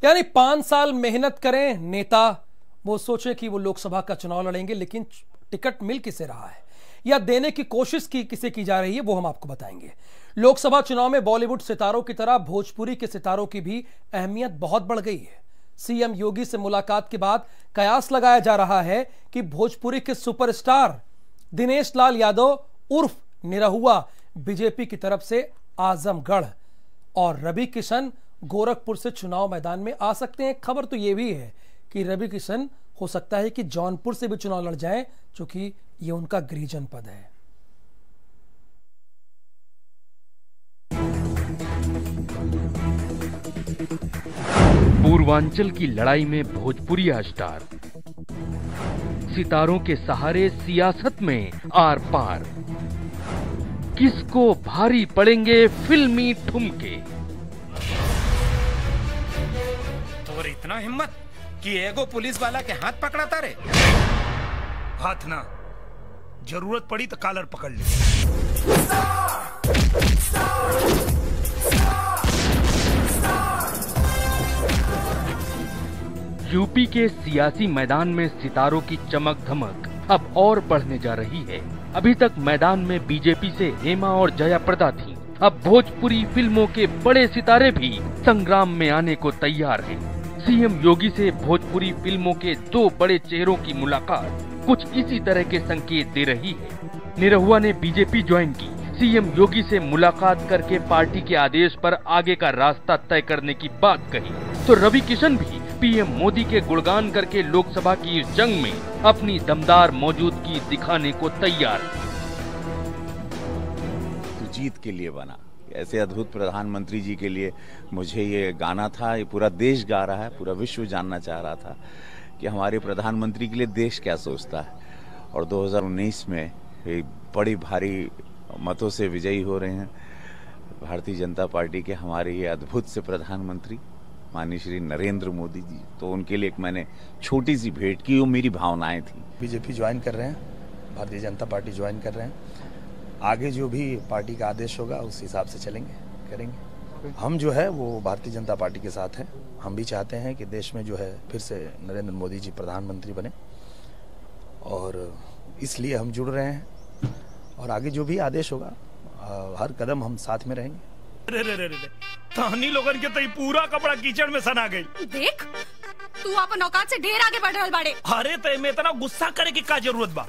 यानी 5 साल मेहनत करें नेता, वो सोचें कि वो लोकसभा का चुनाव लड़ेंगे, लेकिन टिकट मिल किसे रहा है या देने की कोशिश किसे की जा रही है, वो हम आपको बताएंगे। लोकसभा चुनाव में बॉलीवुड सितारों की तरह भोजपुरी के सितारों की भी अहमियत बहुत बढ़ गई है। सीएम योगी से मुलाकात के बाद कयास लगाया जा रहा है कि भोजपुरी के सुपरस्टार दिनेश लाल यादव उर्फ निरहुआ बीजेपी की तरफ से आजमगढ़ और रवि किशन गोरखपुर से चुनाव मैदान में आ सकते हैं। खबर तो यह भी है कि रवि किशन हो सकता है कि जौनपुर से भी चुनाव लड़ जाएं, क्योंकि यह उनका गृह जनपद है। पूर्वांचल की लड़ाई में भोजपुरिया स्टार, सितारों के सहारे सियासत में आर पार, किसको भारी पड़ेंगे फिल्मी ठुमके। तो इतना हिम्मत कि एगो पुलिस वाला के हाथ पकड़ाता रे। हाथ ना, जरूरत पड़ी तो कॉलर पकड़ ले। यूपी के सियासी मैदान में सितारों की चमक धमक अब और बढ़ने जा रही है। अभी तक मैदान में बीजेपी से हेमा और जया प्रदा थीं। अब भोजपुरी फिल्मों के बड़े सितारे भी संग्राम में आने को तैयार हैं। सीएम योगी से भोजपुरी फिल्मों के 2 बड़े चेहरों की मुलाकात कुछ इसी तरह के संकेत दे रही है। निरहुआ ने बीजेपी ज्वाइन की। सीएम योगी से मुलाकात करके पार्टी के आदेश पर आगे का रास्ता तय करने की बात कही। तो रवि किशन भी पीएम मोदी के गुणगान करके लोकसभा की इस जंग में अपनी दमदार मौजूदगी दिखाने को तैयार। तो जीत के लिए बना, ऐसे अद्भुत प्रधानमंत्री जी के लिए मुझे ये गाना था। ये पूरा देश गा रहा है, पूरा विश्व जानना चाह रहा था कि हमारे प्रधानमंत्री के लिए देश क्या सोचता है। और 2019 में बड़ी भारी मतों से विजयी हो रहे हैं भारतीय जनता पार्टी के हमारे ये अद्भुत से प्रधानमंत्री माननीय श्री नरेंद्र मोदी जी। तो उनके लिए एक मैंने छोटी सी भेंट की, वो मेरी भावनाएं थी। बीजेपी ज्वाइन कर रहे हैं, भारतीय जनता पार्टी ज्वाइन कर रहे हैं। आगे जो भी पार्टी का आदेश होगा उस हिसाब से चलेंगे, करेंगे। हम जो है वो भारतीय जनता पार्टी के साथ हैं। हम भी चाहते हैं कि देश में जो है फिर से नरेंद्र मोदी जी प्रधानमंत्री बने, और इसलिए हम जुड़ रहे हैं। और आगे जो भी आदेश होगा हर कदम हम साथ में रहेंगे। तहनी लोगन के तो पूरा कपड़ा कीचड़ में सना गई। देख, तू अपन औकात से ढेर आगे बढ़ रहल बाड़े। अरे ते में इतना गुस्सा करे की का जरूरत बा।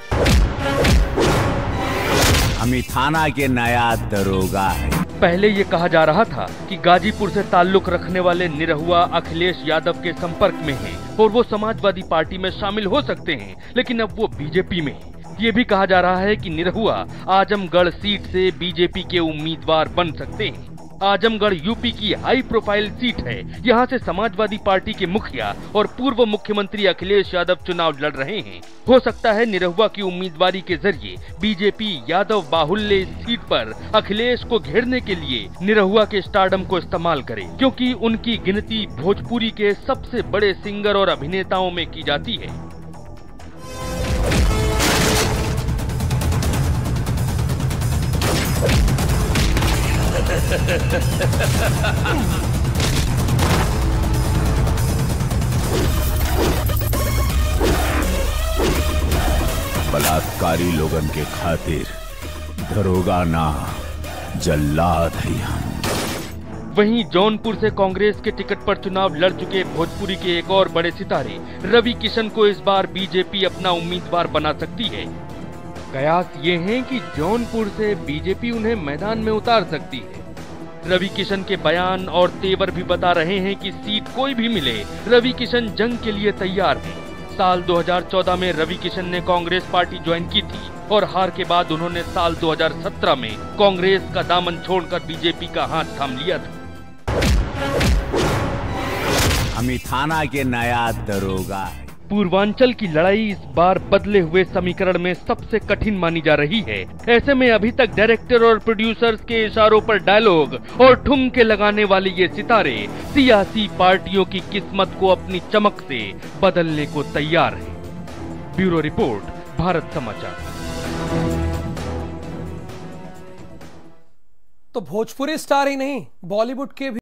हमें थाना के नया दरोगा है। पहले ये कहा जा रहा था कि गाजीपुर से ताल्लुक रखने वाले निरहुआ अखिलेश यादव के संपर्क में हैं और वो समाजवादी पार्टी में शामिल हो सकते हैं, लेकिन अब वो बीजेपी में हैं। ये भी कहा जा रहा है कि निरहुआ आजमगढ़ सीट से बीजेपी के उम्मीदवार बन सकते हैं। आजमगढ़ यूपी की हाई प्रोफाइल सीट है। यहाँ से समाजवादी पार्टी के मुखिया और पूर्व मुख्यमंत्री अखिलेश यादव चुनाव लड़ रहे हैं। हो सकता है निरहुआ की उम्मीदवारी के जरिए बीजेपी यादव बाहुल्य इस सीट पर अखिलेश को घेरने के लिए निरहुआ के स्टारडम को इस्तेमाल करे, क्योंकि उनकी गिनती भोजपुरी के सबसे बड़े सिंगर और अभिनेताओं में की जाती है। बलात्कारी लोगन के खातिर दरोगा ना, जल्लाद है हम। वहीं जौनपुर से कांग्रेस के टिकट पर चुनाव लड़ चुके भोजपुरी के एक और बड़े सितारे रवि किशन को इस बार बीजेपी अपना उम्मीदवार बना सकती है। कयास ये है कि जौनपुर से बीजेपी उन्हें मैदान में उतार सकती है। रवि किशन के बयान और तेवर भी बता रहे हैं कि सीट कोई भी मिले, रवि किशन जंग के लिए तैयार हैं। साल 2014 में रवि किशन ने कांग्रेस पार्टी ज्वाइन की थी और हार के बाद उन्होंने साल 2017 में कांग्रेस का दामन छोड़कर बीजेपी का हाथ थाम लिया था। हमें थाना के नया दरोगा है। पूर्वांचल की लड़ाई इस बार बदले हुए समीकरण में सबसे कठिन मानी जा रही है। ऐसे में अभी तक डायरेक्टर और प्रोड्यूसर्स के इशारों पर डायलॉग और ठुमके लगाने वाले ये सितारे सियासी पार्टियों की किस्मत को अपनी चमक से बदलने को तैयार हैं। ब्यूरो रिपोर्ट, भारत समाचार। तो भोजपुरी स्टार ही नहीं, बॉलीवुड के भी